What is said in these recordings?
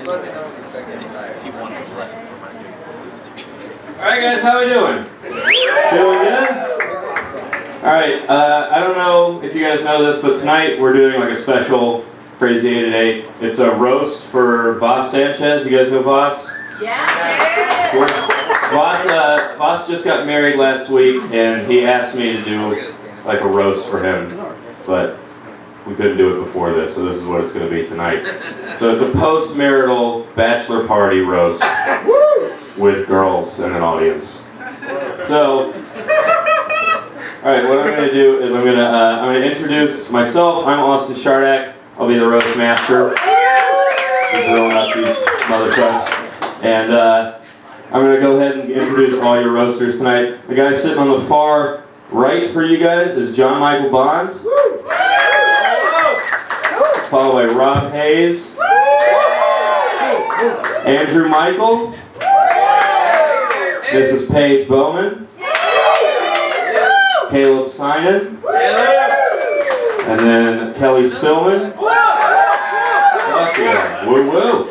Alright guys, how we doing? Doing good? Alright, I don't know if you guys know this, but tonight we're doing like a special Crazy 8 at 8. It's a roast for Vas Sanchez. You guys know Vas? Yeah! Vas just got married last week and he asked me to do like a roast for him, but we couldn't do it before this, so this is what it's going to be tonight. So it's a post-marital bachelor party roast with girls and an audience. So, alright, what I'm going to do is I'm going to introduce myself. I'm Austin Shardak. I'll be the roast master. Just rolling up these mother trucks. And I'm going to go ahead and introduce all your roasters tonight. The guy sitting on the far right for you guys is John Michael Bond. Followed by Rob Hayes. Andrew Michael. Mrs. Paige Bowman. Caleb Sinan. And then Kelly Spillman. Fuck yeah. Woo woo.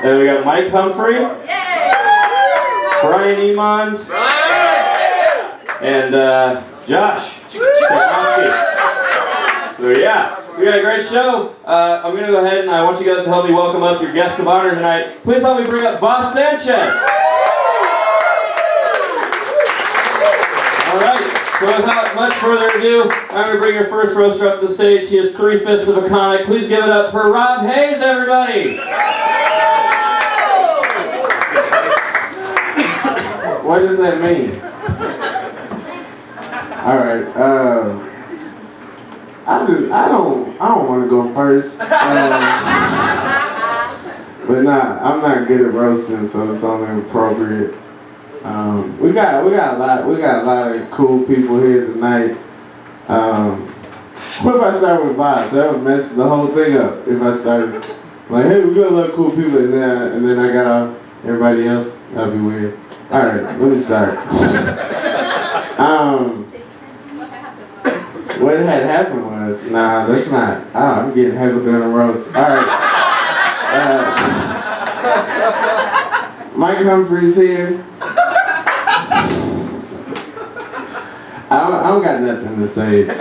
Then we got Mike Humphrey. Brian Emond. And Josh. So yeah, we got a great show. I'm going to go ahead and I want you guys to help me welcome up your guest of honor tonight. Please help me bring up Vas Sanchez. Alright, so without much further ado, I'm going to bring your first roaster up to the stage. He is 3/5 of a comic. Please give it up for Rob Hayes, everybody! What does that mean? Alright, I don't want to go first. But nah, I'm not good at roasting, so it's only appropriate. We got a lot of cool people here tonight. What if I start with Vas? That would mess the whole thing up. If I started like, hey, we got a lot of cool people, and then I got off everybody else. That'd be weird. All right, let me start. What had happened was, nah, that's not. I'm getting heckled in a roast. All right. Mike Humphrey's here. I don't got nothing to say about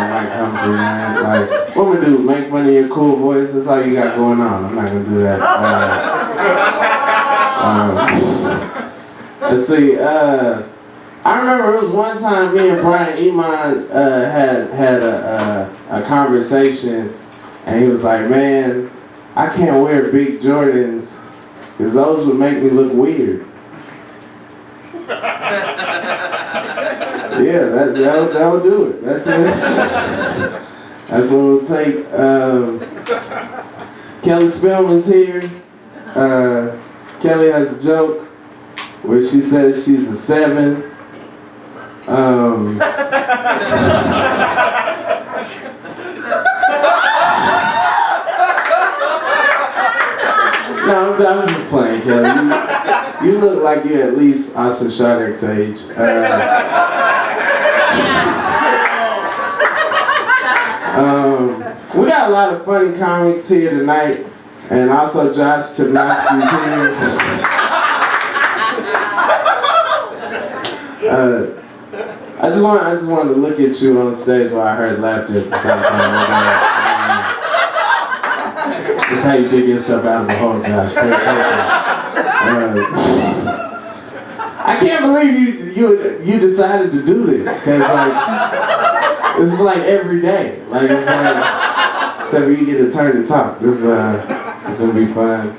Mike Humphrey, man. Like, what I'm gonna do? Make fun of your cool voice? That's all you got going on. I'm not gonna do that. Let's see. I remember it was one time me and Brian Emond had a conversation, and he was like, "Man, I can't wear big Jordans because those would make me look weird." Yeah, that'll do it. That's what it'll take. Kelly Spillman's here. Kelly has a joke where she says she's a 7. No, I'm just playing, Kelly. You look like you're at least Austin Shardak's age. We got a lot of funny comics here tonight, and also Josh Chibnowski's here. I just wanted to look at you on stage while I heard laughter at the same time. That's how you dig yourself out of the hole, Josh. Pay attention. I can't believe you decided to do this, because like this is like every day. Like it's like except for you get a turn to talk. This is gonna be fun.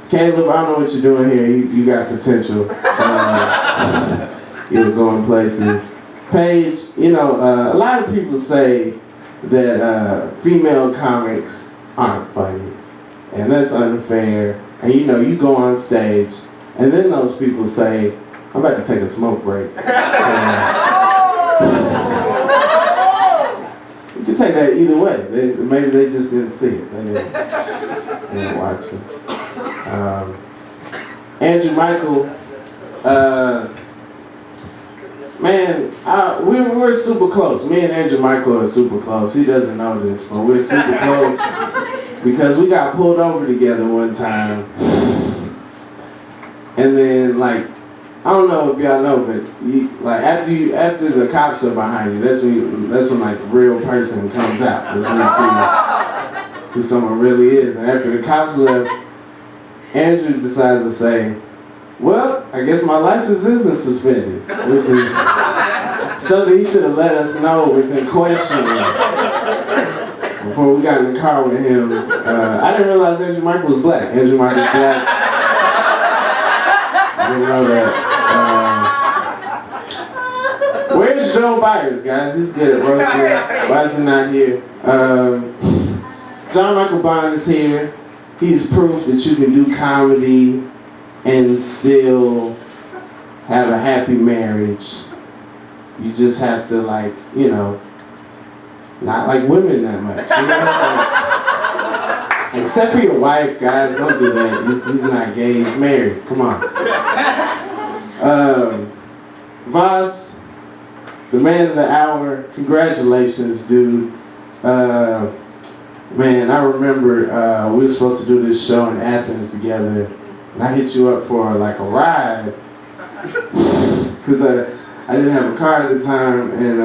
Caleb, I don't know what you're doing here. You got potential. You're going places. Paige, a lot of people say that female comics aren't funny, and that's unfair. And you go on stage, and then those people say, "I'm about to take a smoke break." You can take that either way. Maybe they just didn't see it. They didn't watch it. Andrew Michael, man, we're super close. Me and Andrew Michael are super close. He doesn't know this, but we're super close. because we got pulled over together one time. And then, like, I don't know if y'all know, but after the cops are behind you, that's when like the real person comes out. That's when you see who someone really is. And after the cops left, Andrew decides to say, well, I guess my license isn't suspended, which is something he should have let us know was in question before we got in the car with him. I didn't realize Andrew Michael was black. Andrew Michael's black. I didn't know that. Where's Joe Byers, guys? He's good at roasting. Why is he not here? John Michael Bond is here. He's proof that you can do comedy and still have a happy marriage. You just have to, like, you know, not like women that much. You know? Except for your wife, guys. Don't do that. He's not gay. He's married. Come on. Vas, the man of the hour. Congratulations, dude. Man, I remember we were supposed to do this show in Athens together, and I hit you up for like a ride because I didn't have a car at the time, and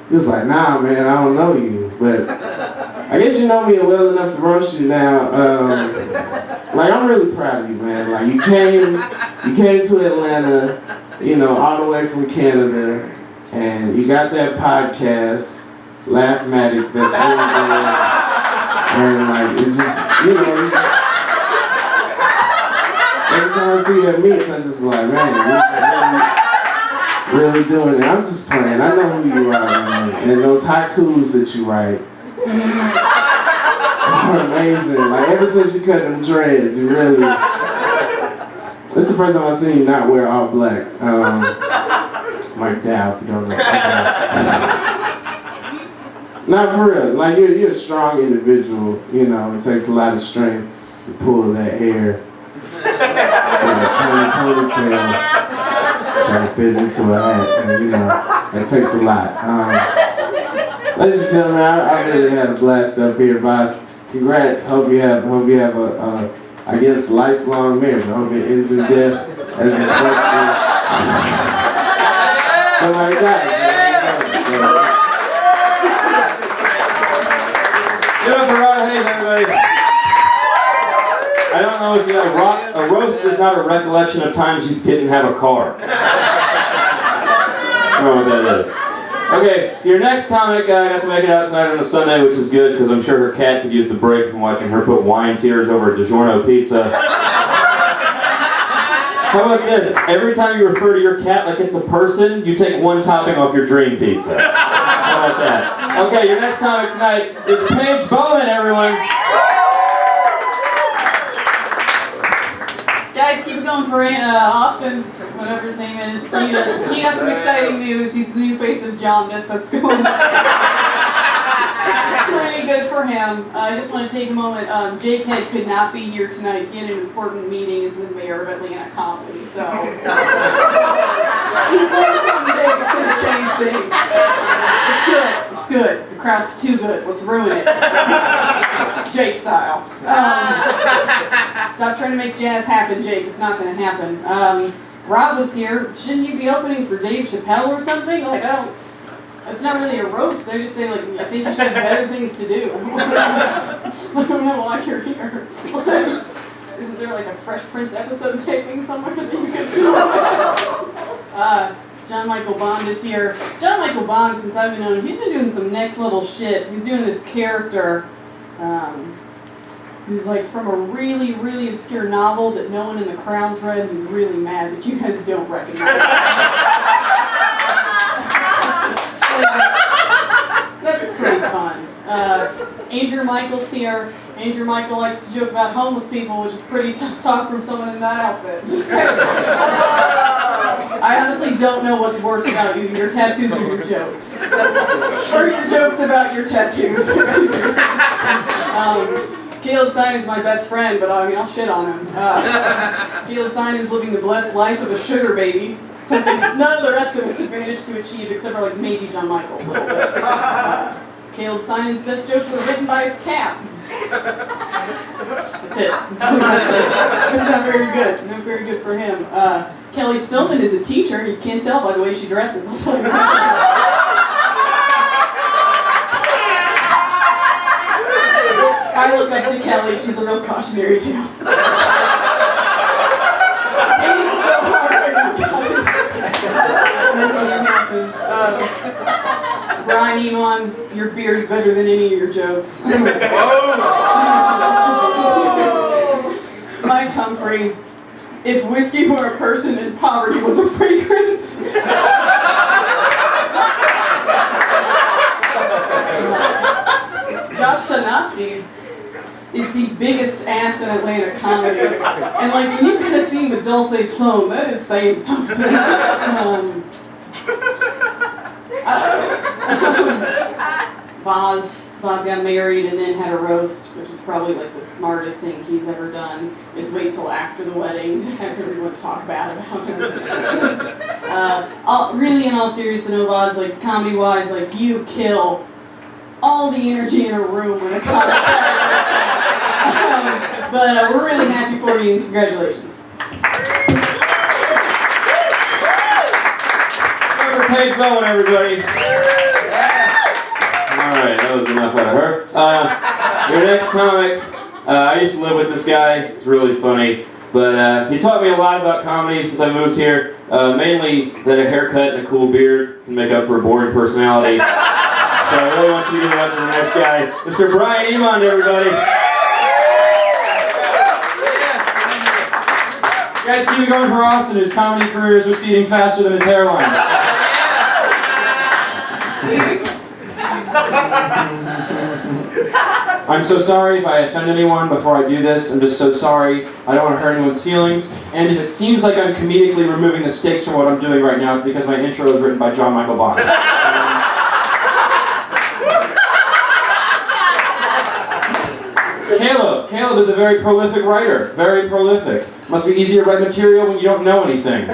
he was like, "Nah, man, I don't know you, but I guess you know me well enough to roast you now." Like, I'm really proud of you, man. Like, you came to Atlanta, you know, all the way from Canada, and you got that podcast, Laughmatic, that's really good. And like, it's just, you know, every time I see you at meets, I just be like, man, you're really doing it. I'm just playing. I know who you are, man. And those haikus that you write are amazing. Like, ever since you cut them dreads, you really, this is the first time I've seen you not wear all black. Mike Dow, if you don't know. Not for real. Like, you're a strong individual. You know, it takes a lot of strength to pull that hair, that tiny ponytail, trying to fit into a hat, and you know, it takes a lot. Ladies and gentlemen, I really had a blast up here, Vas. Congrats. Hope you have a I guess lifelong marriage. I hope it ends in death as it's supposed to. Something like that. Give it up for Rod Hayes, everybody. I don't know if you know, a roast is not a recollection of times you didn't have a car. I don't know what that is. Okay, your next comic got to make it out tonight on a Sunday, which is good because I'm sure her cat could use the break from watching her put wine tears over a DiGiorno pizza. How about this? Every time you refer to your cat like it's a person, you take one topping off your dream pizza. How about that? Okay, your next comic tonight is Paige Bowman, everyone. Guys, keep it going for Austin, whatever his name is. He got some exciting news. He's the new face of jaundice. That's going pretty good for him. I just want to take a moment. Jake Head could not be here tonight. He had an important meeting as the mayor of Atlanta Comedy, so he's doing something big that's going to change things. It's good. It's good. The crowd's too good. Let's ruin it. Jake style. Stop trying to make jazz happen, Jake. It's not going to happen. Rob was here. Shouldn't you be opening for Dave Chappelle or something? Like, it's not really a roast. I just say, like, I think you should have better things to do. I don't know why you're here. Isn't there, like, a Fresh Prince episode taping somewhere that you can do? John Michael Bond is here. John Michael Bond, since I've known him, he's been doing some next level shit. He's doing this character who's like from a really, really obscure novel that no one in the crowd's read, and he's really mad that you guys don't recognize. That's pretty fun. Andrew Michael's here. Andrew Michael likes to joke about homeless people, which is pretty tough talk from someone in that outfit. I honestly don't know what's worse about you, your tattoos or your jokes. Or your jokes about your tattoos. Caleb Sinan's my best friend, but I mean, I'll shit on him. Caleb Sinan's living the blessed life of a sugar baby. Something none of the rest of us have managed to achieve, except for like maybe John Michael a little bit. Caleb Sinan's best jokes are written by his cat. That's it. It's not very good. Not very good for him. Kelly Spillman is a teacher. You can't tell by the way she dresses. I'll tell you that. I look up to Kelly. She's a real cautionary tale. It's so hard right now, guys. Brian Emon, your beard's better than any of your jokes. Mike Humphrey, if whiskey were a person and poverty was a fragrance. Josh Tarnowski is the biggest ass in Atlanta comedy. And like when you kind of see him with Dulce Sloan, that is saying something. Vas got married and then had a roast, which is probably like the smartest thing he's ever done, is wait till after the wedding to have everyone talk bad about him. Really in all seriousness, no, Vas, like comedy-wise, like you kill all the energy in a room when it comes but we're really happy for you and congratulations. Paige Bowen, everybody. Alright, that was enough out of her. Your next comic, I used to live with this guy. It's really funny. But he taught me a lot about comedy since I moved here. Mainly that a haircut and a cool beard can make up for a boring personality. So I really want you to give it up to the next guy. Mr. Brian Emon, everybody. You guys keep it going for Austin, whose comedy career is receding faster than his hairline. I'm so sorry if I offend anyone before I do this. I'm just so sorry. I don't want to hurt anyone's feelings. And if it seems like I'm comedically removing the stakes from what I'm doing right now, it's because my intro is written by John Michael Bond. Caleb is a very prolific writer. Very prolific. Must be easy to write material when you don't know anything.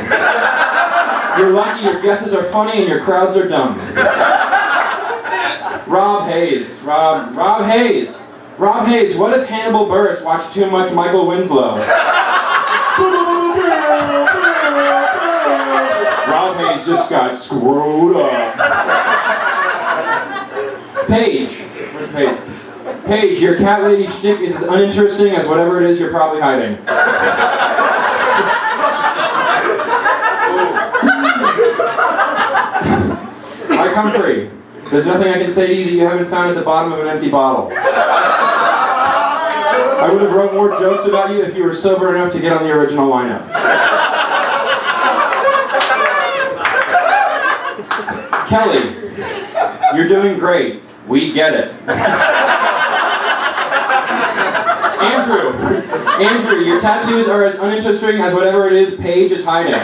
You're lucky your guesses are funny and your crowds are dumb. Rob Hayes. Rob Hayes. Rob Hayes, what if Hannibal Buress watched too much Michael Winslow? Rob Hayes just got screwed up. Paige. Where's Paige? Paige, your cat lady shtick is as uninteresting as whatever it is you're probably hiding. Mike Humphrey. There's nothing I can say to you that you haven't found at the bottom of an empty bottle. I would have wrote more jokes about you if you were sober enough to get on the original lineup. Kelly, you're doing great. We get it. Andrew, your tattoos are as uninteresting as whatever it is Paige is hiding.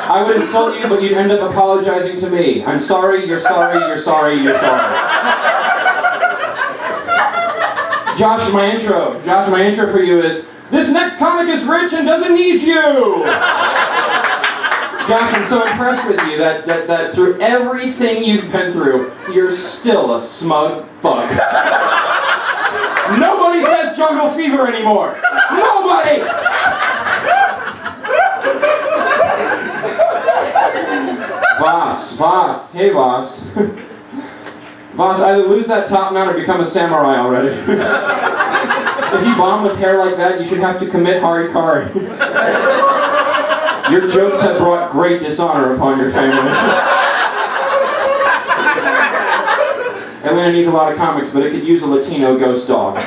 I would insult you, but you'd end up apologizing to me. I'm sorry, you're sorry, you're sorry, you're sorry. Josh, my intro for you is, this next comic is rich and doesn't need you! Josh, I'm so impressed with you that through everything you've been through, you're still a smug fuck. Nobody says jungle fever anymore! Nobody! Vas, hey Vas. Vas, either lose that top knot or become a samurai already. If you bomb with hair like that, you should have to commit harikari. Your jokes have brought great dishonor upon your family. Atlanta needs a lot of comics, but it could use a Latino ghost dog.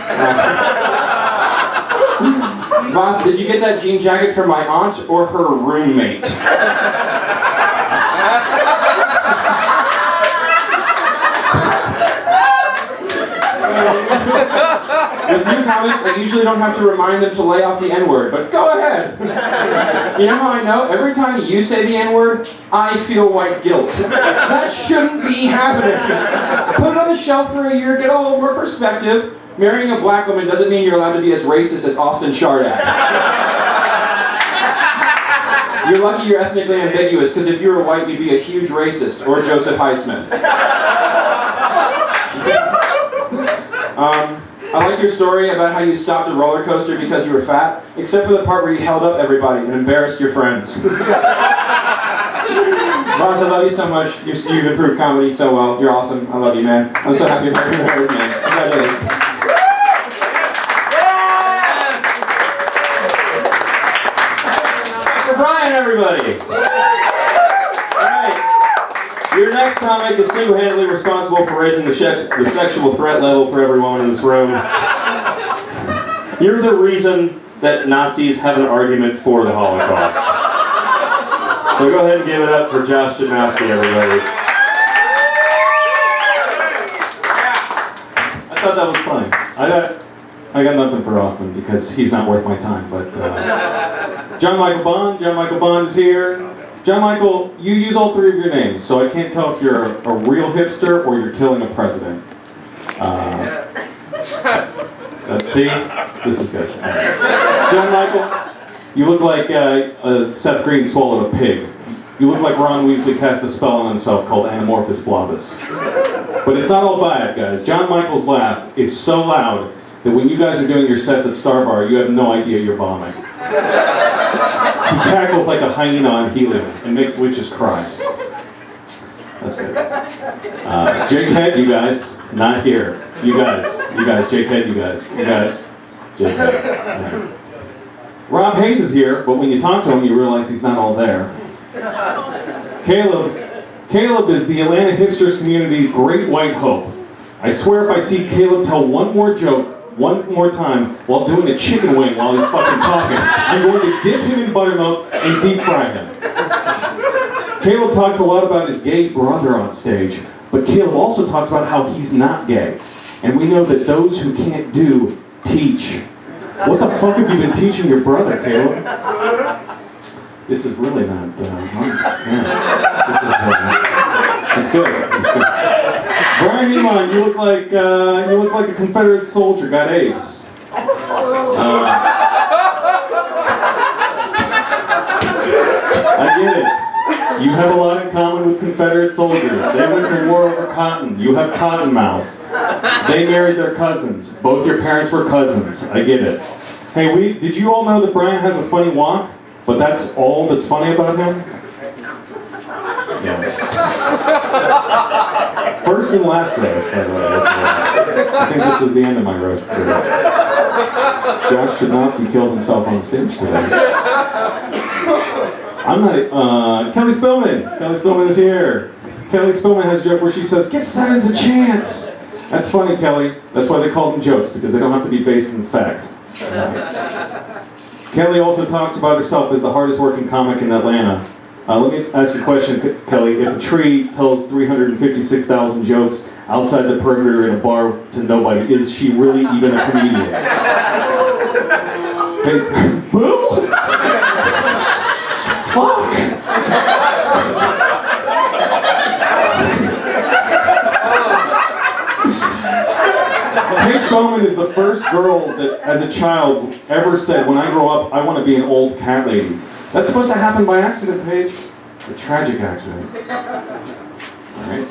Vas, did you get that jean jacket from my aunt or her roommate? With new comics, I usually don't have to remind them to lay off the N-word, but go ahead. You know how I know? Every time you say the N-word, I feel white guilt. That shouldn't be happening. Put it on the shelf for a year, get a little more perspective. Marrying a black woman doesn't mean you're allowed to be as racist as Austin Shardak. You're lucky you're ethnically ambiguous, because if you were white, you'd be a huge racist, or Joseph Highsmith. I like your story about how you stopped a roller coaster because you were fat, except for the part where you held up everybody and embarrassed your friends. Vas, I love you so much. You've improved comedy so well. You're awesome. I love you, man. I'm so happy you're here with me. Congratulations. For Brian, everybody. All right. Your next comic is single-handedly responsible for raising the sexual threat level for every woman in this room. You're the reason that Nazis have an argument for the Holocaust. So go ahead and give it up for Josh Janowski, everybody. I thought that was funny. I got nothing for Austin because he's not worth my time, but John Michael Bond is here. John Michael, you use all three of your names, so I can't tell if you're a real hipster or you're killing a president. Let's see. This is good. John Michael, you look like Seth Green swallowed a pig. You look like Ron Weasley cast a spell on himself called Anamorphous Blobus. But it's not all bad, guys. John Michael's laugh is so loud that when you guys are doing your sets at Star Bar, you have no idea you're bombing. He cackles like a hyena on helium and makes witches cry. That's good. Jake Head, you guys, not here. You guys, Jake Head, you guys, Jake Head. Yeah. Rob Hayes is here, but when you talk to him, you realize he's not all there. Caleb is the Atlanta hipsters community's great white hope. I swear if I see Caleb tell one more joke one more time while doing a chicken wing while he's fucking talking, I'm going to dip him in buttermilk and deep fry him. Caleb talks a lot about his gay brother on stage, but Caleb also talks about how he's not gay. And we know that those who can't do, teach. What the fuck have you been teaching your brother, Caleb? This is really not, it's good. Brian Elon, you look like a Confederate soldier got AIDS. I get it. You have a lot in common with Confederate soldiers. They went to war over cotton. You have cotton mouth. They married their cousins. Both your parents were cousins. I get it. Hey, did you all know that Brian has a funny walk? But that's all that's funny about him? Yeah. First and last roast, by the way. I think this is the end of my roast today. Josh Janowski killed himself on stage today. I'm not, Kelly Spillman. Kelly Spillman is here. Kelly Spillman has a joke where she says, give Simons a chance. That's funny, Kelly. That's why they call them jokes, because they don't have to be based in fact. Kelly also talks about herself as the hardest working comic in Atlanta. Let me ask you a question, Kelly. If a tree tells 356,000 jokes outside the perimeter in a bar to nobody, is she really even a comedian? Hey, boo! Fuck! Paige Bowman is the first girl that, as a child, ever said, when I grow up, I want to be an old cat lady. That's supposed to happen by accident, Paige. A tragic accident. Alright.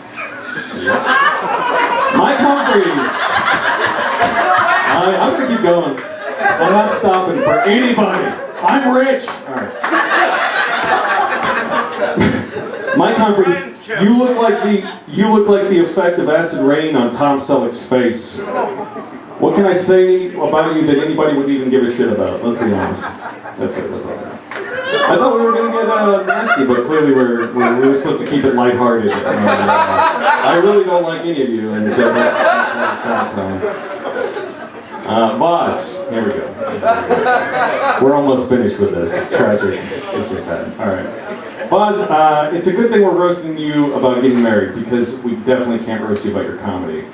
Mike Humphreys. I'm going to keep going. I'm not stopping for anybody. I'm rich. Alright. Mike Humphreys, you look like the effect of acid rain on Tom Selleck's face. What can I say about you that anybody would even give a shit about? Let's be honest. That's it. That's all. I thought we were going to get nasty, but clearly we were supposed to keep it lighthearted. I really don't like any of you, and so that's Vas, here we go. We're almost finished with this. Tragic. This is bad. All right. Vas, it's a good thing we're roasting you about getting married, because we definitely can't roast you about your comedy.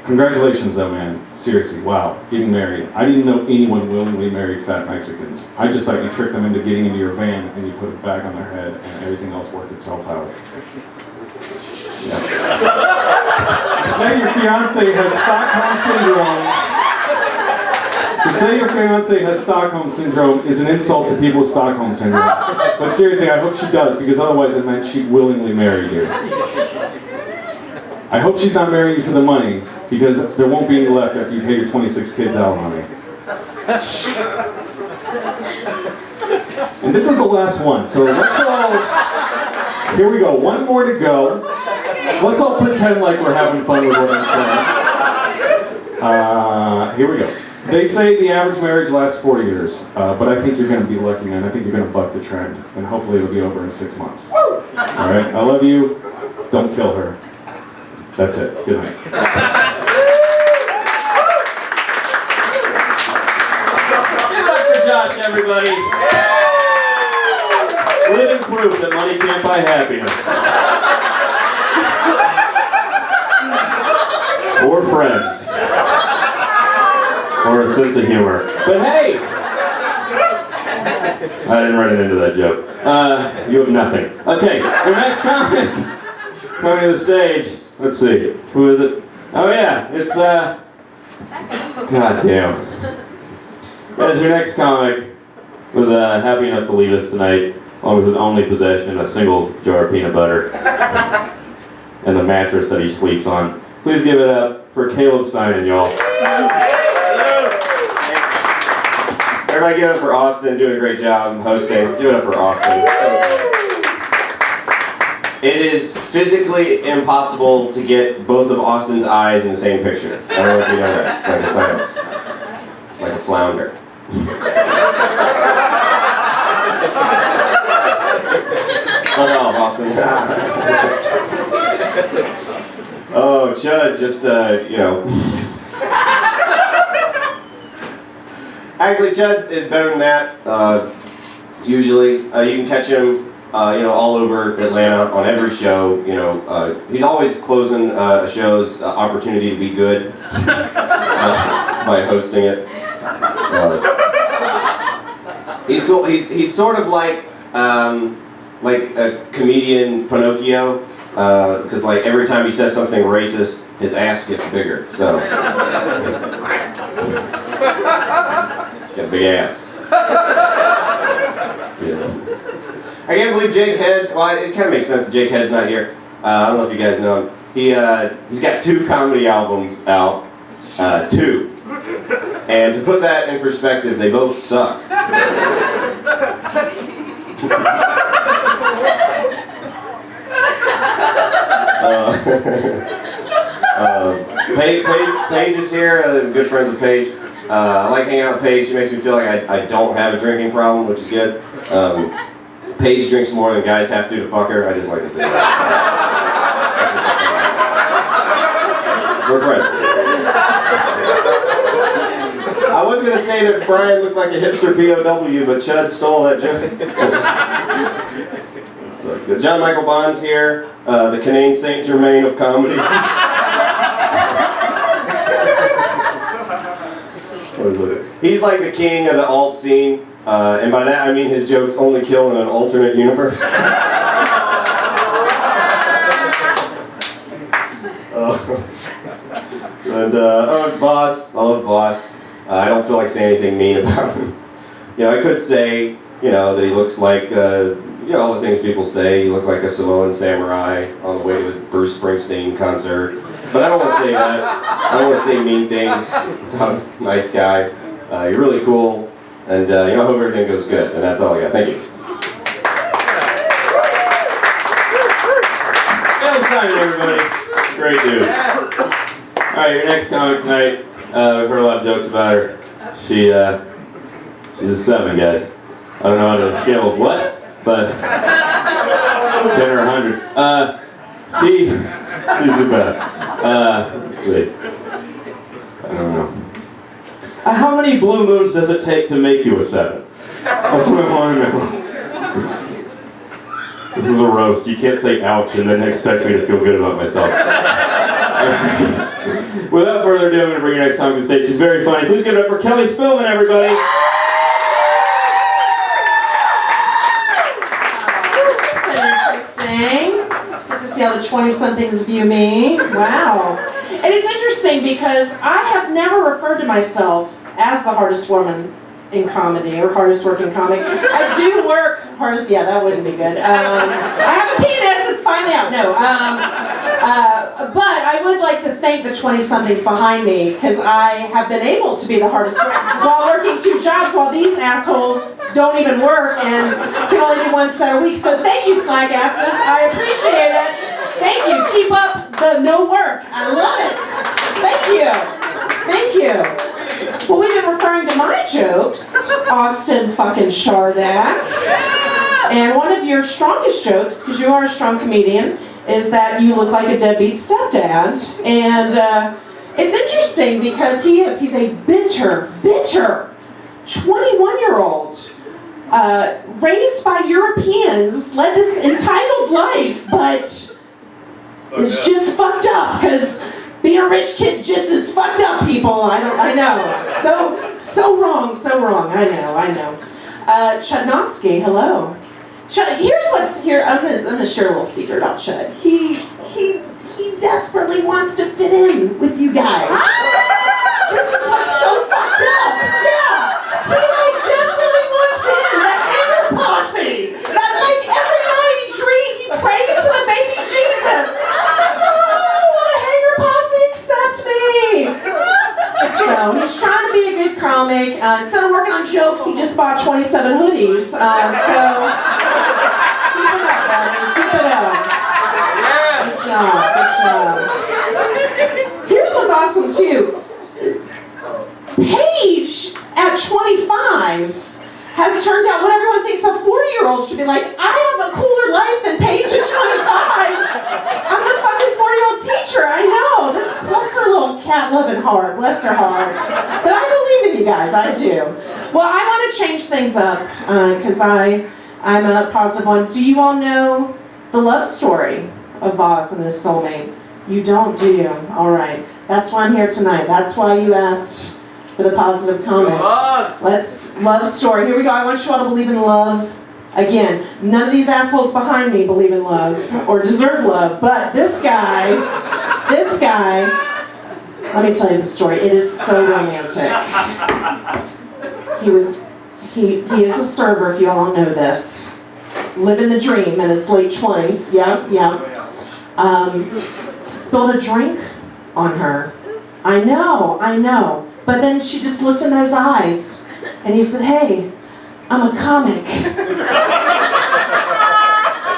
Congratulations though, man. Seriously, wow, getting married. I didn't know anyone willingly married fat Mexicans. I just thought you tricked them into getting into your van and you put it back on their head and everything else worked itself out. Yeah. Say your fiance has Stockholm syndrome. To say your fiance has Stockholm syndrome is an insult to people with Stockholm syndrome. But seriously, I hope she does, because otherwise it meant she'd willingly marry you. I hope she's not marrying you for the money. because there won't be any left after you pay your 26 kids alimony. And this is the last one, so let's all, here we go, one more to go. Let's all pretend like we're having fun with what I'm saying. Here we go. They say the average marriage lasts 4 years, but I think you're going to be lucky, man. I think you're going to buck the trend, and hopefully it'll be over in 6 months. All right, I love you. Don't kill her. That's it. Good night. Give it up for Josh, everybody. Living proof that money can't buy happiness. Or friends. Or a sense of humor. But hey! I didn't run it into that joke. You have nothing. Okay, your next comic coming to the stage. Let's see. Who is it? Oh yeah, it's God damn. As your next comic was happy enough to leave us tonight, along with his only possession, a single jar of peanut butter, and the mattress that he sleeps on. Please give it up for Caleb Steinen, y'all. Everybody give it up for Austin, doing a great job hosting. Give it up for Austin. It is physically impossible to get both of Austin's eyes in the same picture. I don't know if you know that. It's like a science. It's like a flounder. Fuck off, Austin. Oh, Chud, just, you know. Actually, Chud is better than that. Usually, you can catch him, you know, all over Atlanta on every show. You know, he's always closing a show's opportunity to be good by hosting it. He's cool. He's sort of like a comedian Pinocchio, because like every time he says something racist, his ass gets bigger. So. Got a big ass. Yeah. I can't believe Jake Head. Well, it kind of makes sense that Jake Head's not here. I don't know if you guys know him. He's got 2 comedy albums out. 2. And to put that in perspective, they both suck. Paige is here. Good friends with Paige. I like hanging out with Paige. She makes me feel like I don't have a drinking problem, which is good. Paige drinks more than guys have to fuck her. I just like to say that. We're friends. I was going to say that Brian looked like a hipster POW, but Chud stole that joke. So good. John Michael Bond's here, the Canaan Saint Germain of comedy. He's like the king of the alt scene, and by that I mean his jokes only kill in an alternate universe. Vas, I love Vas. I don't feel like saying anything mean about him. You know, I could say, you know, that he looks like, you know, all the things people say. He looked like a Samoan samurai on the way to a Bruce Springsteen concert. But I don't want to say that. I don't want to say mean things. Nice guy. You're really cool. And, you know, I hope everything goes good. And that's all I got. Thank you. Caleb Steinen, everybody. Great dude. Alright, your next comic tonight. We've heard a lot of jokes about her. She's a 7, guys. I don't know on a scale of what, but 10 or 100. She's the best. Let's see. I don't know. How many blue moons does it take to make you a 7? That's what I want to know. This is a roast. You can't say ouch and then expect me to feel good about myself. Without further ado, I'm going to bring your next comic to the stage. She's very funny. Please give it up for Kelly Spillman, everybody. Get to see how the 20-somethings view me. Wow. And it's interesting because I have never referred to myself as the hardest woman in comedy or hardest working comic. I do work hardest, yeah, that wouldn't be good. I have a penis, it's finally out. No. But I would like to thank the 20-somethings behind me because I have been able to be the hardest while working 2 jobs while these assholes don't even work and can only do 1 set a week. So thank you, slack asses. I appreciate it. Thank you. Keep up the no work. I love it. Thank you. Thank you. Well, we've been referring to my jokes, Austin fucking Shardak. And one of your strongest jokes, because you are a strong comedian, is that you look like a deadbeat stepdad. And it's interesting because he's a bitter 21-year-old, raised by Europeans, led this entitled life, but it's just fucked up because being a rich kid just is fucked up, people. I know. So wrong. I know. Chudnovsky, hello. Here's what's here. I'm gonna share a little secret about Chud. He desperately wants to fit in with you guys. This is what's so fucked up. Yeah. He desperately wants in. The hanger posse. That every night he prays to the baby Jesus. So he's trying to be a good comic. Instead of working on jokes, he just bought 27 hoodies. So keep it up, buddy. Keep it up. Good job. Here's what's awesome too. Paige at 25 has turned out what everyone thinks a 40-year-old should be like. I have a cooler life than Paige at 25. I'm the fucking 40-year-old teacher. I know. Bless her little cat-loving heart. Bless her heart. But I believe in you guys. I do. Well, I want to change things up because I'm a positive one. Do you all know the love story of Vas and his soulmate? You don't, do you? All right. That's why I'm here tonight. That's why you asked for the positive comment. Love story. Here we go. I want you all to believe in love. Again, none of these assholes behind me believe in love or deserve love, but this guy, let me tell you the story. It is so romantic. He is a server, if you all know this. Living the dream in his late 20s. Yeah. Spilled a drink on her. I know. But then she just looked in those eyes, and he said, "Hey, I'm a comic.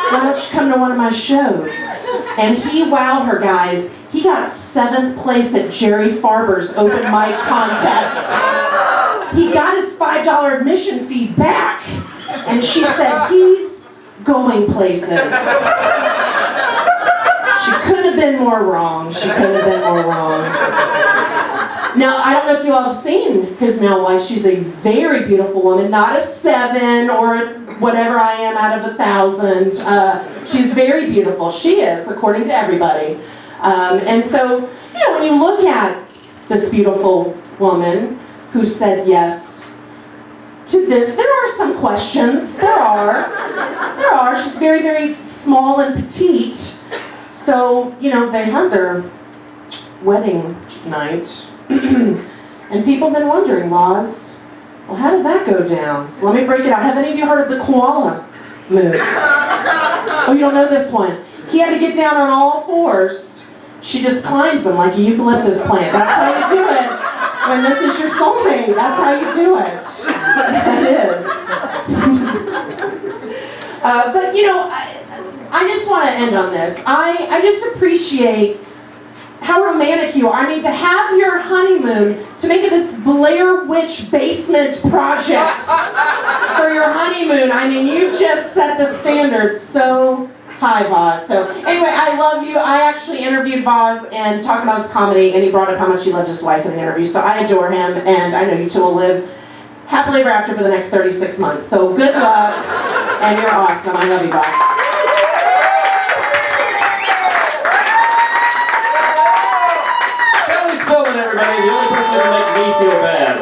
Why don't you come to one of my shows?" And he wowed her, guys. He got 7th place at Jerry Farber's open mic contest. He got his $5 admission fee back, and she said, "He's going places." She couldn't have been more wrong. Now, I don't know if you all have seen his now wife. She's a very beautiful woman, not a 7 or whatever I am out of 1,000. She's very beautiful. She is, according to everybody. And so, when you look at this beautiful woman who said yes to this, there are some questions. There are. She's very, very small and petite. So, they had their wedding night. And people have been wondering, Vas, well, how did that go down? So let me break it out. Have any of you heard of the koala move? Oh, you don't know this one? He had to get down on all 4s. She just climbs them like a eucalyptus plant. That's how you do it. When this is your soulmate, that's how you do it. That is. But I just want to end on this. I just appreciate how romantic you are. I mean, to have your honeymoon, to make it this Blair Witch basement project for your honeymoon. I mean, you've just set the standard so high, Vas. So anyway, I love you. I actually interviewed Vas and talked about his comedy, and he brought up how much he loved his wife in the interview. So I adore him, and I know you two will live happily ever after for the next 36 months. So good luck, and you're awesome. I love you, Vas. Everybody, the only person that can make me feel bad.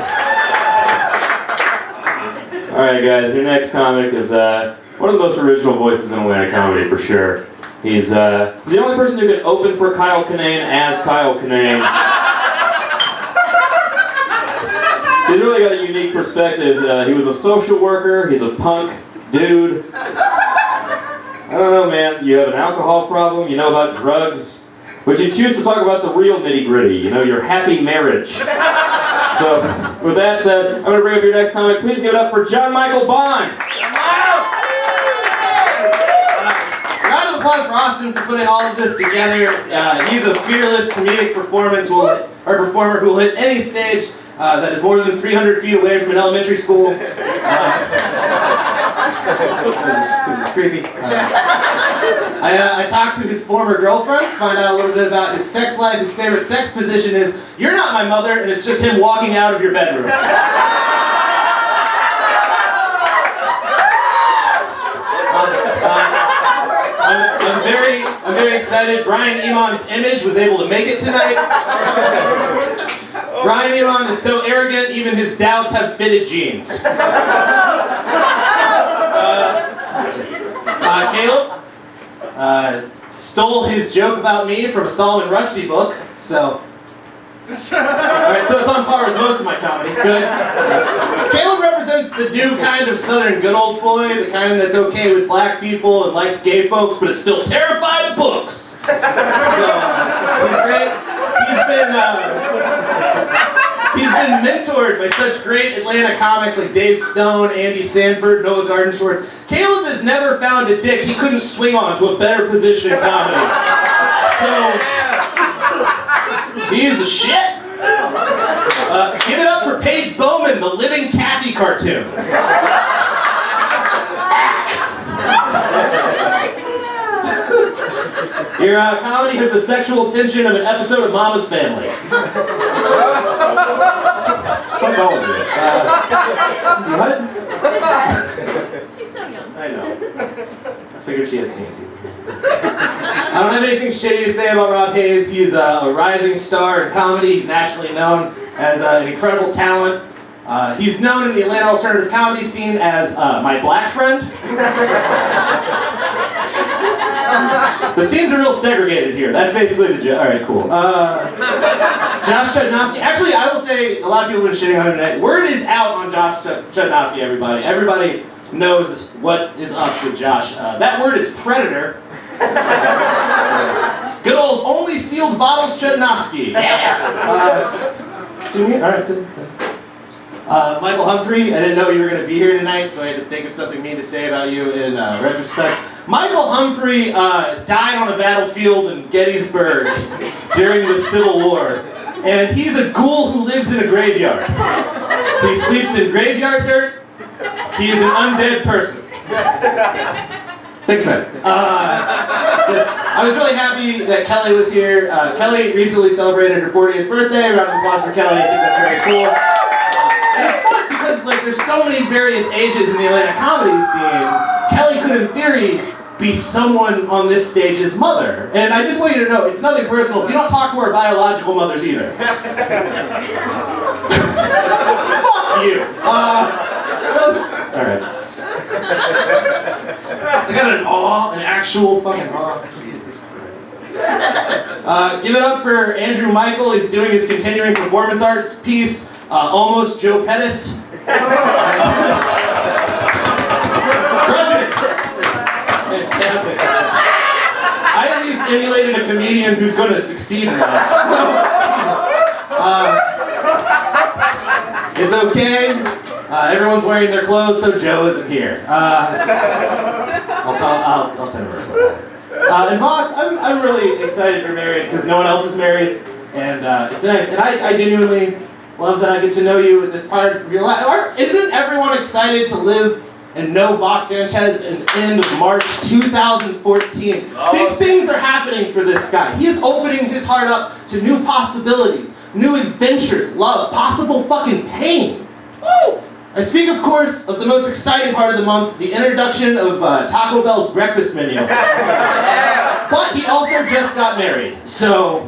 Alright guys, your next comic is one of the most original voices in Atlanta comedy for sure. He's the only person who can open for Kyle Kinane as Kyle Kinane. He's really got a unique perspective. He was a social worker, he's a punk dude. I don't know, man, you have an alcohol problem, you know about drugs. but you choose to talk about the real nitty-gritty, your happy marriage. So, with that said, I'm going to bring up your next comic. Please give it up for John Michael Bond. Round of applause for Austin for putting all of this together. He's a fearless comedic performer who will hit any stage that is more than 300 feet away from an elementary school. Because it's creepy. I talked to his former girlfriends, find out a little bit about his sex life. His favorite sex position is, "You're not my mother," and it's just him walking out of your bedroom. I'm very excited. Brian Emon's image was able to make it tonight. Brian Emon is so arrogant, even his doubts have fitted jeans. Caleb stole his joke about me from a Solomon Rushdie book, so... Alright, so it's on par with most of my comedy. Good. Caleb represents the new kind of southern good old boy, the kind that's okay with black people and likes gay folks, but is still terrified of books. So, he's great. He's been mentored by such great Atlanta comics like Dave Stone, Andy Sanford, Noah Garden Schwartz. Caleb has never found a dick he couldn't swing on to a better position in comedy. So, he is the shit. Give it up for Paige Bowman, the living Kathy cartoon. Your comedy has the sexual tension of an episode of Mama's Family. Fuck all of you. What? She's so young. I know. I figured she had TNT. I don't have anything shitty to say about Rob Hayes. He's a rising star in comedy. He's nationally known as an incredible talent. He's known in the Atlanta alternative comedy scene as my black friend. The scenes are real segregated here. That's basically the joke. Alright, cool. Josh Chudnovsky. Actually, I will say, a lot of people have been shitting on him tonight. Word is out on Josh Chudnovsky, everybody. Everybody knows what is up with Josh. That word is predator. Good old only sealed bottles Chudnovsky. Yeah. Alright, good. Michael Humphrey, I didn't know you were going to be here tonight, so I had to think of something mean to say about you in retrospect. Michael Humphrey died on a battlefield in Gettysburg during the Civil War, and he's a ghoul who lives in a graveyard. He sleeps in graveyard dirt. He is an undead person. Thanks, man. I was really happy that Kelly was here. Kelly recently celebrated her 40th birthday. Round of applause for Kelly. I think that's very cool. And it's fun because there's so many various ages in the Atlanta comedy scene. Kelly could, in theory, be someone on this stage's mother. And I just want you to know, it's nothing personal. We don't talk to our biological mothers either. Fuck you. Alright. I got an actual fucking awe. Jesus Christ. Give it up for Andrew Michael. He's doing his continuing performance arts piece, Almost Joe Pettis. Crushing it. Fantastic. I at least emulated a comedian who's going to succeed in that. It's okay. Everyone's wearing their clothes, so Joe isn't here. I'll send her a photo. And Vas, I'm really excited you're married because no one else is married, and it's nice. And I genuinely love that I get to know you at this part of your life. Isn't everyone excited to live and know Vas Sanchez at the end of March 2014? Big things are happening for this guy. He is opening his heart up to new possibilities, new adventures, love, possible fucking pain. Woo! I speak, of course, of the most exciting part of the month, the introduction of Taco Bell's breakfast menu. But he also just got married, so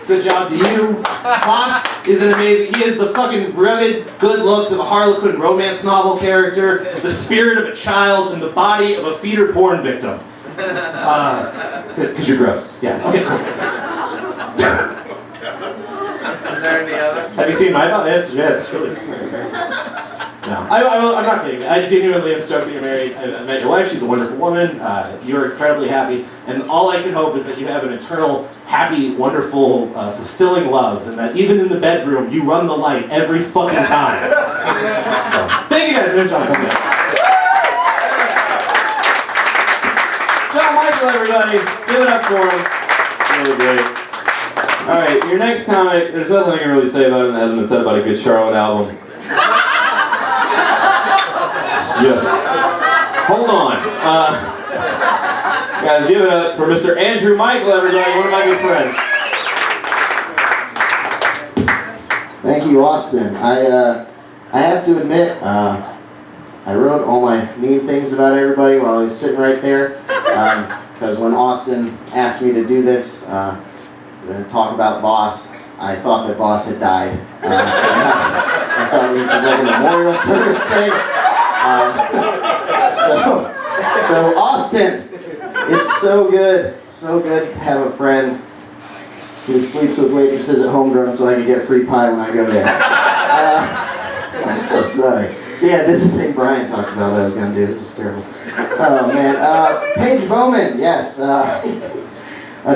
good job to you. Vas is an amazing, he is the fucking rugged good looks of a Harlequin romance novel character, the spirit of a child, and the body of a feeder porn victim. Because you're gross. Yeah, okay, cool. Is there any other? Have you seen my body? It's really cool. No, I'm not kidding. I genuinely am stoked that you're married. I met your wife. She's a wonderful woman. You're incredibly happy. And all I can hope is that you have an eternal happy, wonderful, fulfilling love, and that even in the bedroom, you run the light every fucking time. So, thank you guys. John Michael, everybody. Give it up for him. Really great. All right, your next comic, there's nothing I can really say about it that hasn't been said about a good Charlotte album. It's just, hold on. Guys, give it up for Mr. Andrew Michael, everybody, one of my good friends. Thank you, Austin. I have to admit, I wrote all my mean things about everybody while I was sitting right there. Because when Austin asked me to do this, to talk about Vas, I thought that Vas had died. I thought this was like a memorial service thing. So Austin, it's so good to have a friend who sleeps with waitresses at Homegrown so I can get free pie when I go there. I'm so sorry. See, I did the thing Brian talked about that I was going to do. This is terrible. Oh, man. Paige Bowman, yes.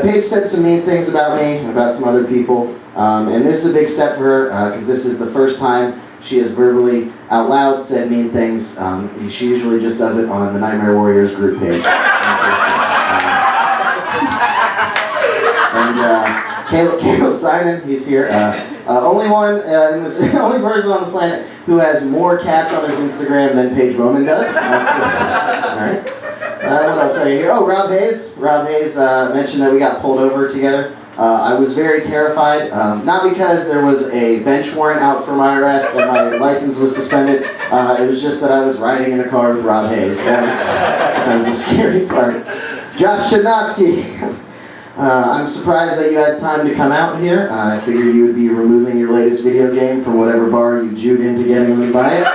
Paige said some mean things about me and about some other people. And this is a big step for her because this is the first time she has verbally, out loud, said mean things. She usually just does it on the Nightmare Warriors group page. And Caleb Simon, he's here. Only one only person on the planet who has more cats on his Instagram than Paige Bowman does. All right. What else are you here? Oh, Rob Hayes. Rob Hayes mentioned that we got pulled over together. I was very terrified, not because there was a bench warrant out for my arrest and my license was suspended. It was just that I was riding in a car with Rob Hayes. That was the scary part. Josh Chudnotsky. I'm surprised that you had time to come out here. I figured you would be removing your latest video game from whatever bar you jewed into getting me to buy it.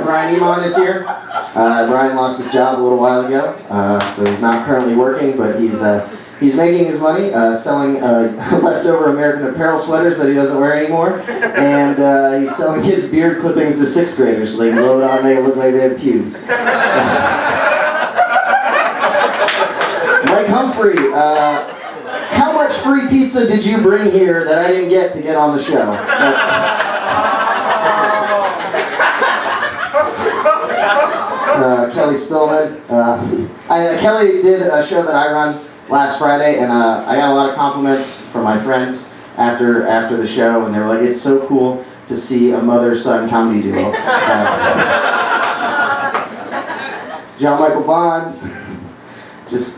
Brian Emon is here. Brian lost his job a little while ago, so he's not currently working, but he's making his money selling leftover American Apparel sweaters that he doesn't wear anymore, and he's selling his beard clippings to 6th graders so they can blow it on and make it look like they have pubes. Mike Humphrey, how much free pizza did you bring here that I didn't get to get on the show? Kelly Spillman. Kelly did a show that I run last Friday, and I got a lot of compliments from my friends after the show, and they were like, "It's so cool to see a mother-son comedy duo." John Michael Bond, just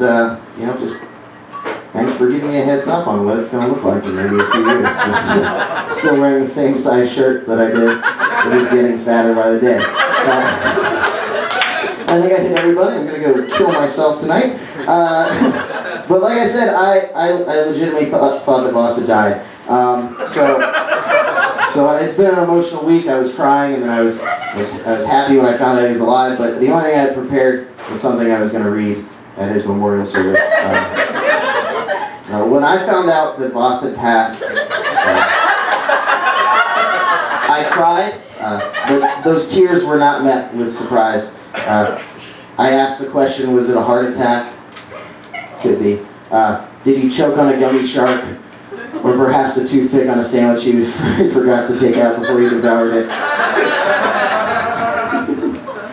thanks for giving me a heads up on what it's going to look like in maybe a few years. Just still wearing the same size shirts that I did, but just getting fatter by the day. I think I hit everybody. I'm going to go kill myself tonight. But like I said, I legitimately thought that Vas had died. So it's been an emotional week. I was crying, and then I was happy when I found out he was alive. But the only thing I had prepared was something I was going to read at his memorial service. When I found out that Vas had passed, I cried, but those tears were not met with surprise. I asked the question, was it a heart attack? Could be. Did he choke on a gummy shark? Or perhaps a toothpick on a sandwich he forgot to take out before he devoured it?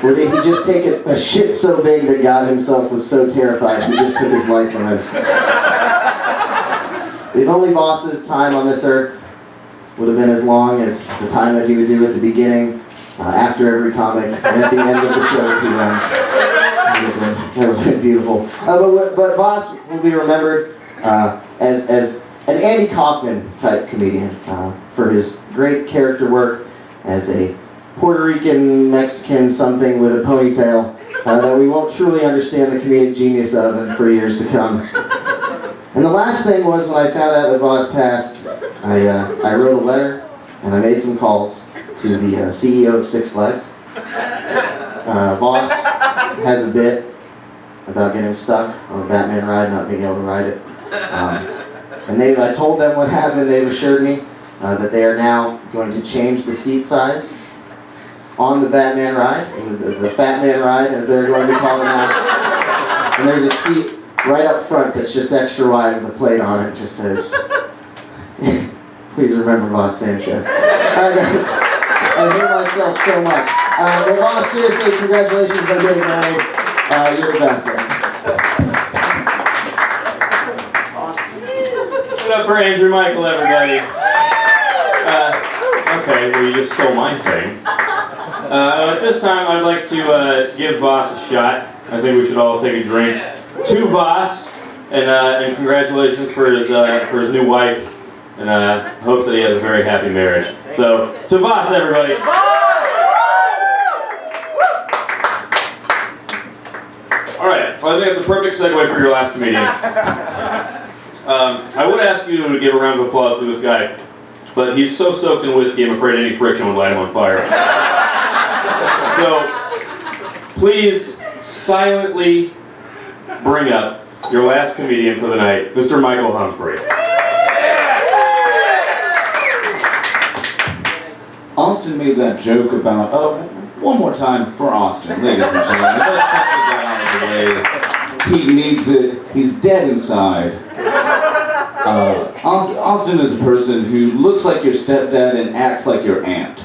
Or did he just take a shit so big that God himself was so terrified he just took his life from him? If only Vas's time on this earth would have been as long as the time that he would do at the beginning, after every comic, and at the end of the show that he runs. That would have been beautiful. But Vas will be remembered as an Andy Kaufman type comedian for his great character work as a Puerto Rican Mexican something with a ponytail that we won't truly understand the comedic genius of for years to come. And the last thing was when I found out that Vas passed, I wrote a letter and I made some calls to the CEO of Six Flags. Vas has a bit about getting stuck on the Batman ride, not being able to ride it. And I told them what happened. They've assured me that they are now going to change the seat size on the Batman ride, the Fat Man ride, as they're going to call it now. And there's a seat right up front that's just extra wide with a plate on it. It just says, please remember Vas Sanchez. Alright guys, I hate myself so much. Well, Vas, seriously, congratulations on getting married. You're the best. Give it up for Andrew Michael, everybody. Okay, well you just stole my thing. At this time, I'd like to give Vas a shot. I think we should all take a drink to Vas, and congratulations for his new wife, and hopes that he has a very happy marriage. So, to Vas, everybody. All right, well, I think that's a perfect segue for your last comedian. I would ask you to give a round of applause for this guy, but he's so soaked in whiskey, I'm afraid any friction would light him on fire. So, please silently bring up your last comedian for the night, Mr. Michael Humphrey. Austin made that joke about, one more time for Austin, ladies and gentlemen. Let's just get that out of the way. He needs it. He's dead inside. Austin is a person who looks like your stepdad and acts like your aunt.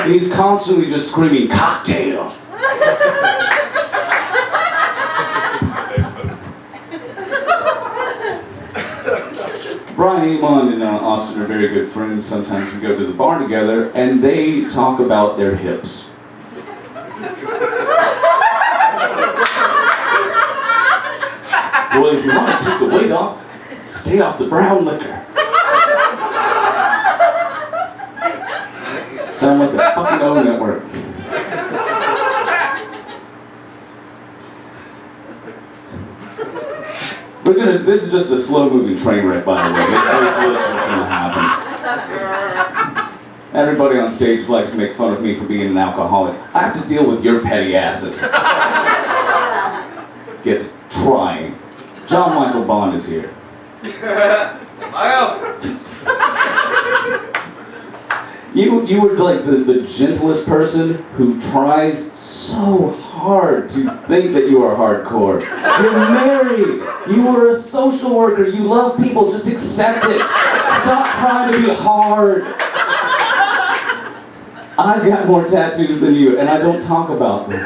He's constantly just screaming, cocktail. Brian Amon and Austin are very good friends. Sometimes we go to the bar together and they talk about their hips. Well, if you want to keep the weight off, stay off the brown liquor. Sound like the fucking O Network. This is just a slow-moving train wreck, by the way. This is what's going to happen. Everybody on stage likes to make fun of me for being an alcoholic. I have to deal with your petty asses. Gets trying. John Michael Bond is here. You were like the gentlest person who tries so hard to think that you are hardcore. You're married. You were a social worker. You love people. Just accept it. Stop trying to be hard. I've got more tattoos than you, and I don't talk about them.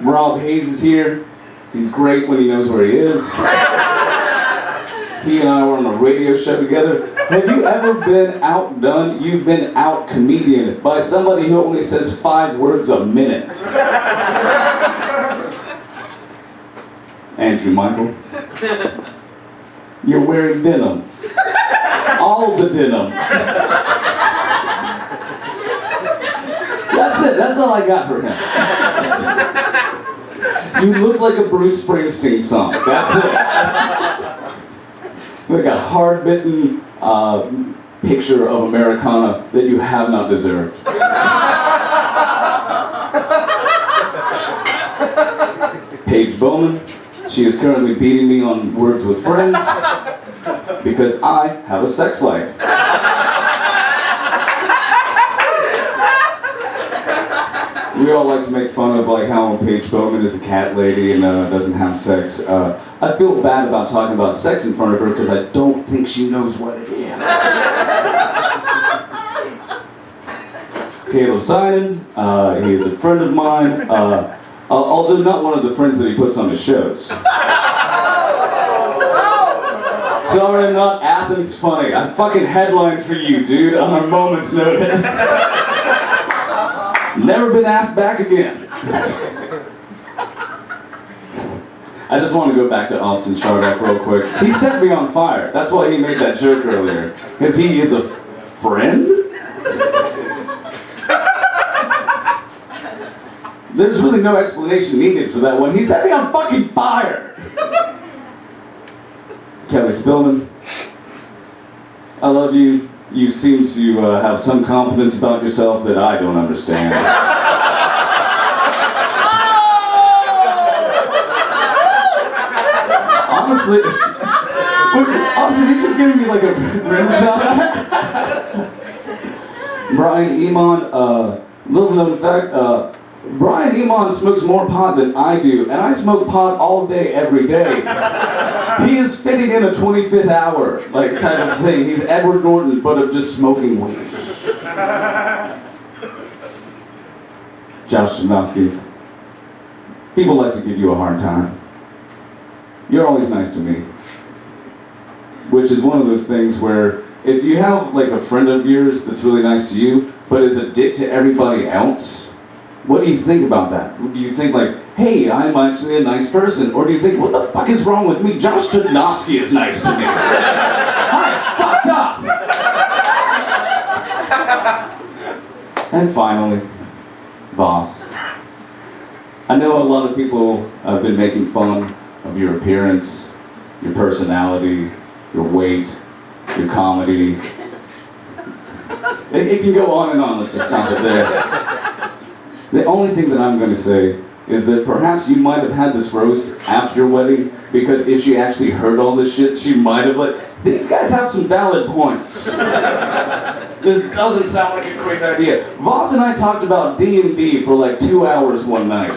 Rob Hayes is here. He's great when he knows where he is. He and I were on a radio show together. Have you ever been outdone? You've been out-comedian by somebody who only says 5 words a minute. Andrew Michael. You're wearing denim. All the denim. That's it. That's all I got for him. You look like a Bruce Springsteen song. That's it. Like a hard-bitten picture of Americana that you have not deserved. Paige Bowman. She is currently beating me on Words with Friends because I have a sex life. We all like to make fun of like how Paige Bowman is a cat lady and doesn't have sex. I feel bad about talking about sex in front of her because I don't think she knows what it is. Caleb Simon, he is a friend of mine, although not one of the friends that he puts on his shows. Sorry, I'm not Athens funny. I fucking headlined for you, dude, on a moment's notice. Never been asked back again. I just want to go back to Austin Shardock real quick. He set me on fire. That's why he made that joke earlier. Because he is a friend? There's really no explanation needed for that one. He set me on fucking fire! Kelly Spillman, I love you. You seem to have some confidence about yourself that I don't understand. Honestly, Austin, you're just giving me like a rim shot. Brian Iman, little known fact, Brian Iman smokes more pot than I do, and I smoke pot all day, every day. He is fitting in a 25th hour, like, type of thing. He's Edward Norton, but of just smoking weed. Josh Chudnovsky, people like to give you a hard time. You're always nice to me. Which is one of those things where if you have like a friend of yours that's really nice to you, but is a dick to everybody else, what do you think about that? Do you think like, hey, I'm actually a nice person? Or do you think, what the fuck is wrong with me? Josh Chudnovsky is nice to me. I fucked up! And finally, Vas. I know a lot of people have been making fun of your appearance, your personality, your weight, your comedy. It can go on and on, let's just stop it there. The only thing that I'm going to say is that perhaps you might have had this roast after your wedding, because if she actually heard all this shit, she might have like, these guys have some valid points. This doesn't sound like a great idea. Vas and I talked about D&D for like 2 hours one night.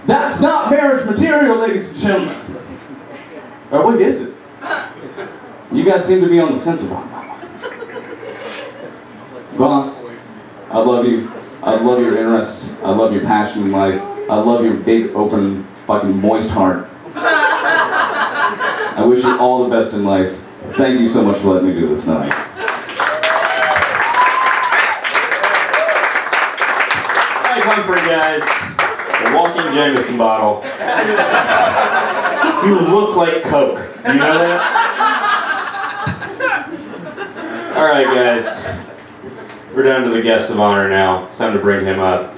That's not marriage material, ladies and gentlemen. Or what is it? You guys seem to be on the fence about that. Vas, I love you. I love your interests. I love your passion in life. I love your big, open, fucking moist heart. I wish you all the best in life. Thank you so much for letting me do this tonight. Mike Humphrey, guys. A walking Jameson bottle. You look like Coke. You know that? Alright, guys. We're down to the guest of honor now. It's time to bring him up.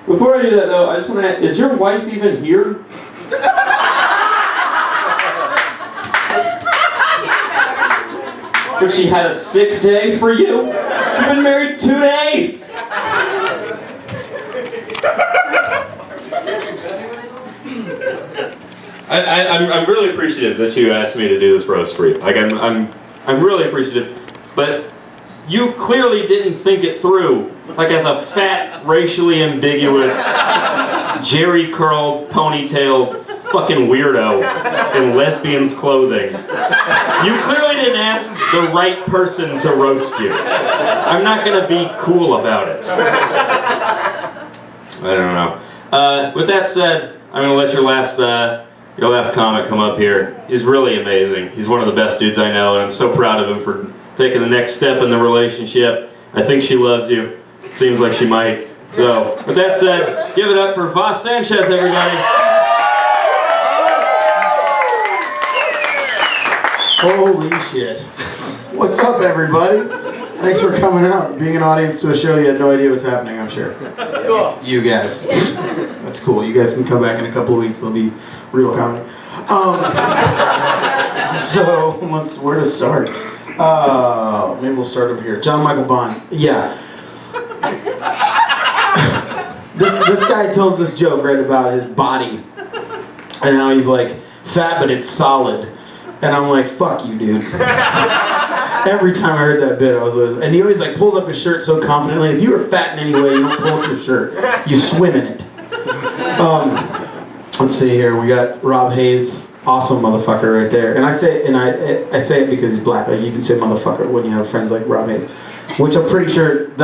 Before I do that, though, I just want to ask, is your wife even here? But she had a sick day for you? You've been married 2 days! I'm really appreciative that you asked me to do this roast for you. Like, I'm really appreciative. But you clearly didn't think it through, like as a fat, racially ambiguous, jerry curled, ponytailed, fucking weirdo in lesbian's clothing. You clearly didn't ask the right person to roast you. I'm not gonna be cool about it. I don't know. With that said, I'm gonna let your last comic come up here. He's really amazing. He's one of the best dudes I know, and I'm so proud of him for taking the next step in the relationship. I think she loves you. It seems like she might. So, with that said, give it up for Vas Sanchez, everybody. Holy shit. What's up, everybody? Thanks for coming out and being an audience to a show you had no idea was happening, I'm sure. Cool. You guys. That's cool. You guys can come back in a couple of weeks. It'll be real comedy. So, where to start? Maybe we'll start over here. John Michael Bond. Yeah. This guy tells this joke, right, about his body. And how he's like, fat but it's solid. And I'm like, fuck you, dude. Every time I heard that bit, I was always, and he always like pulls up his shirt so confidently. If you were fat in any way, you don't pull up your shirt. You swim in it. Let's see here. We got Rob Hayes, awesome motherfucker right there. And I say it because he's black. Like you can say motherfucker when you have friends like Rob Hayes, which I'm pretty sure is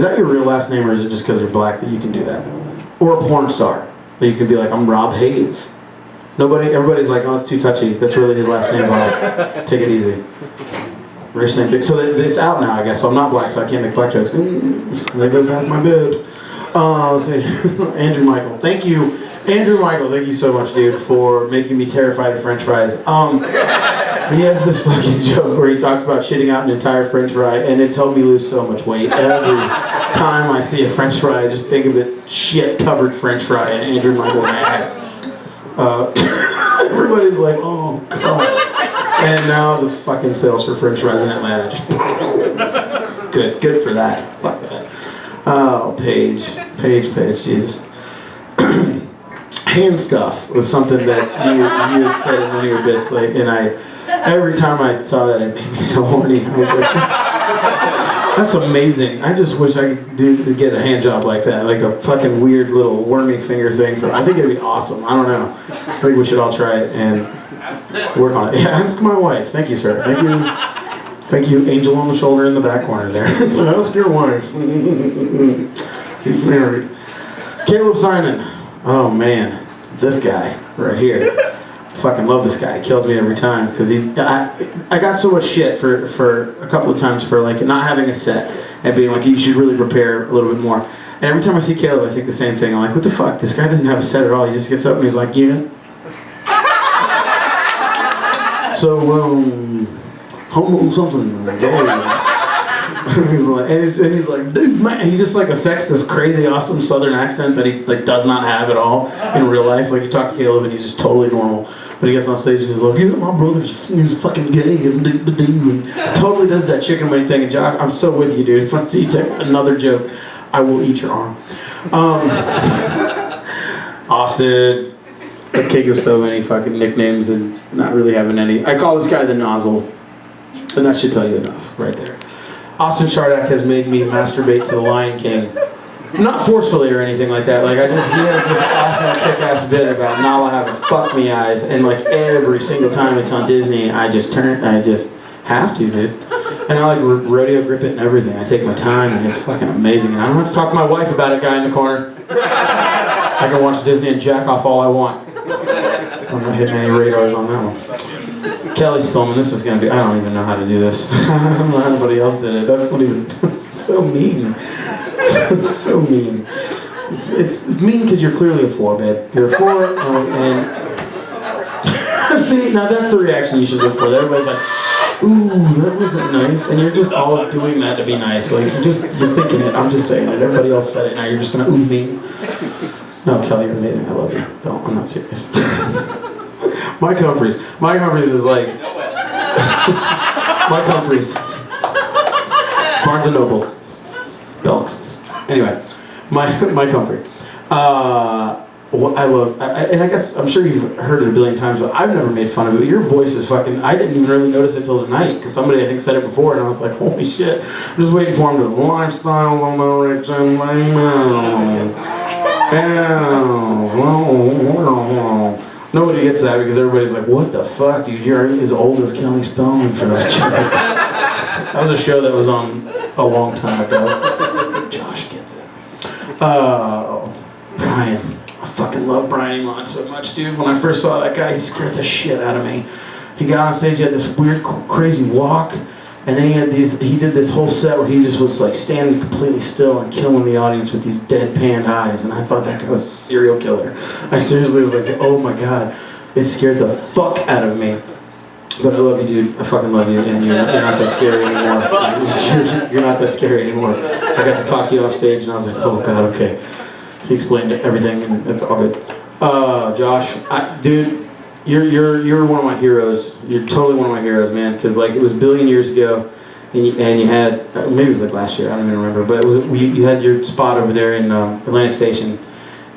that your real last name, or is it just because you're black that you can do that? Or a porn star that you can be like, I'm Rob Hayes. Everybody's like, oh, that's too touchy. That's really his last name, boss. Take it easy. Rich name. So it's out now, I guess. So I'm not black, so I can't make black jokes. There goes half my bid. Let's see. Andrew Michael. Thank you. Andrew Michael, thank you so much, dude, for making me terrified of French fries. He has this fucking joke where he talks about shitting out an entire French fry, and it's helped me lose so much weight. Every time I see a French fry, I just think of it shit-covered French fry and Andrew Michael's ass. Everybody's like, oh, God. And now the fucking sales for French fries in Atlanta just good for that. Fuck that. Oh, Paige, Jesus. Hand stuff was something that you had said in one of your bits, like, and Every time I saw that, it made me so horny. I was like, that's amazing. I just wish I could get a hand job like that, like a fucking weird little wormy finger thing. I think it'd be awesome. I don't know. I think we should all try it and work on it. Yeah, ask my wife. Thank you, sir. Thank you. Thank you, angel on the shoulder in the back corner there. Ask your wife. She's married. Caleb Simon. Oh man, this guy right here. Fucking love this guy. He kills me every time because I got so much shit for a couple of times for like not having a set and being like, you should really prepare a little bit more. And every time I see Caleb, I think the same thing. I'm like, what the fuck? This guy doesn't have a set at all. He just gets up and he's like, yeah. So homo something. He's like, dude, man. He just like affects this crazy, awesome Southern accent that he like does not have at all in real life. Like you talk to Caleb and he's just totally normal, but he gets on stage and he's like, yeah, my brother's he's fucking gay and totally does that chicken wing thing. And Josh, I'm so with you, dude. If I see you take another joke, I will eat your arm. Austin. I can't give so many fucking nicknames and not really having any. I call this guy the nozzle, and that should tell you enough right there. Austin Shardak has made me masturbate to the Lion King. Not forcefully or anything like that. Like he has this awesome kick-ass bit about Nala having fuck me eyes, and like every single time it's on Disney, I just have to, dude. And I like rodeo grip it and everything. I take my time and it's fucking amazing. And I don't have to talk to my wife about it, guy in the corner. I can watch Disney and jack off all I want. I'm not hitting any radars on that one. Kelly Spillman, this is gonna be, I don't even know how to do this. I don't know how anybody else did it. That's not even, so mean. It's so mean. It's mean because you're clearly a 4, babe. You're a 4 and see, now that's the reaction you should look for. Everybody's like, ooh, that wasn't nice. And you're just all doing that to be nice. Like you're thinking it, I'm just saying it. Everybody else said it, now you're just gonna ooh me. No, Kelly, you're amazing. I love you. Don't, I'm not serious. Mike Humphries. Mike Humphries is like... Mike Humphries. Barnes & Noble. Belks. Anyway, Mike Humphrey. What I love, and I guess, I'm sure you've heard it a billion times, but I've never made fun of it. Your voice is fucking, I didn't even really notice it till tonight, because somebody I think said it before, and I was like, holy shit. I'm just waiting for him to, lifestyle American Nobody gets that because everybody's like, what the fuck, dude? You're as old as Kelly Spellman for that show. That was a show that was on a long time ago. Josh gets it. Brian. I fucking love Brian Elon so much, dude. When I first saw that guy, he scared the shit out of me. He got on stage, he had this weird, crazy walk. And then he did this whole set where he just was like standing completely still and killing the audience with these deadpan eyes. And I thought that guy was a serial killer. I seriously was like, oh my God. It scared the fuck out of me. But I love you, dude. I fucking love you. And you're not that scary anymore. You're not that scary anymore. I got to talk to you off stage and I was like, oh God, okay. He explained everything and it's all good. Josh, dude. You're one of my heroes. You're totally one of my heroes, man. Because like it was a billion years ago, and you had maybe it was like last year. I don't even remember. But it was you had your spot over there in Atlantic Station,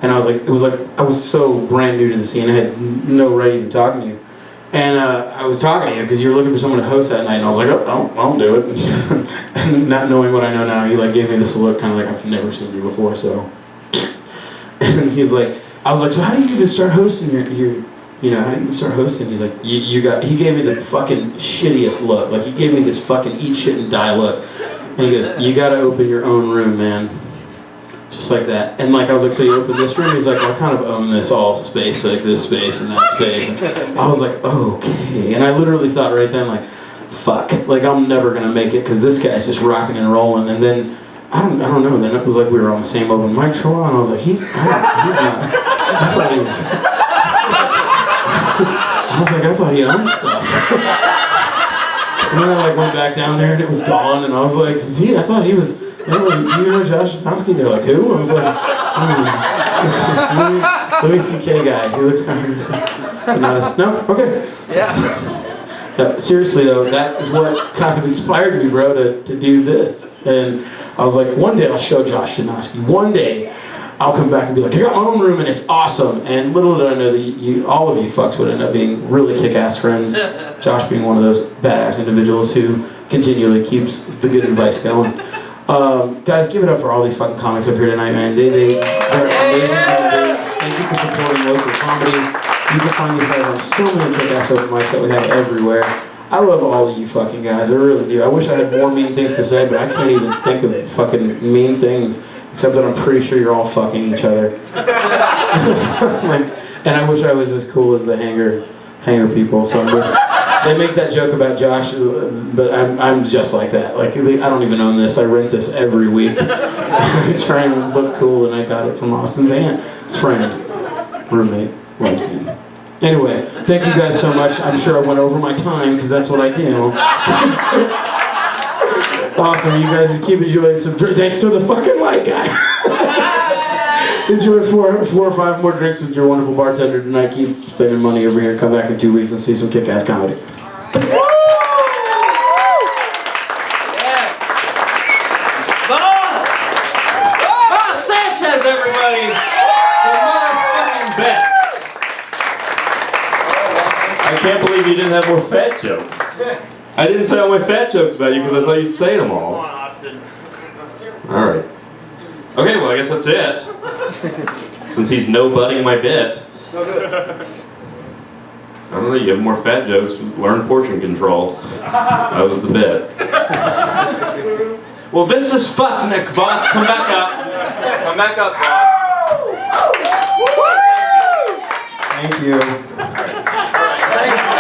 and I was so brand new to the scene. I had no right even talking to you, and I was talking to you because you were looking for someone to host that night, and I was like, oh, I'll do it. And not knowing what I know now, he like gave me this look, kind of like I've never seen you before. So, and he's like, I was like, so how do you even start hosting your you know, how do you start hosting? He's like, he gave me the fucking shittiest look. Like, he gave me this fucking eat shit and die look. And he goes, you gotta open your own room, man. Just like that. And like, I was like, so you open this room? He's like, well, I kind of own this all space, like this space and that space. And I was like, okay. And I literally thought right then, like, fuck. Like, I'm never gonna make it because this guy's just rocking and rolling. And then, I don't know, then it was like we were on the same open mic for a while, and I was like, he's not. I thought he owned stuff. And then I like went back down there and it was gone, and I was like, I thought he was, you know Josh Nowski? They're like, who? I was like, Louis C.K. guy. He looks kind of, but not as, no? Okay. Yeah. No, seriously though, that is what kind of inspired me, bro, to do this. And I was like, one day I'll show Josh Janowski. One day I'll come back and be like, I got my own room and it's awesome. And little did I know that all of you fucks would end up being really kick-ass friends. Josh being one of those badass individuals who continually keeps the good advice going. Guys, give it up for all these fucking comics up here tonight, man. They're amazing human beings. Thank you for supporting local comedy. You can find these guys on so many kick-ass open mics that we have everywhere. I love all of you fucking guys, I really do. I wish I had more mean things to say, but I can't even think of fucking mean things, except that I'm pretty sure you're all fucking each other. And I wish I was as cool as the hanger people. So they make that joke about Josh, but I'm just like that. Like, I don't even own this. I rent this every week. I try and look cool, and I got it from Austin's aunt, his friend, roommate, lesbian. Anyway, thank you guys so much. I'm sure I went over my time because that's what I do. Awesome, you guys keep enjoying some drinks. Thanks to the fucking light guy. Enjoy four or five more drinks with your wonderful bartender tonight. Keep spending money over here. Come back in 2 weeks and see some kick-ass comedy. Vas Sanchez, everybody! The motherfucking best! I can't believe you didn't have more fat jokes. I didn't say all my fat jokes about you because I thought you'd say them all. Come on, Austin. Alright. Okay, well, I guess that's it. Since he's no-butting my bit. I don't know, you have more fat jokes, learn portion control. That was the bit. Well, this is fucked, Nick. Boss, come back up. Come back up, boss. Thank you. All right.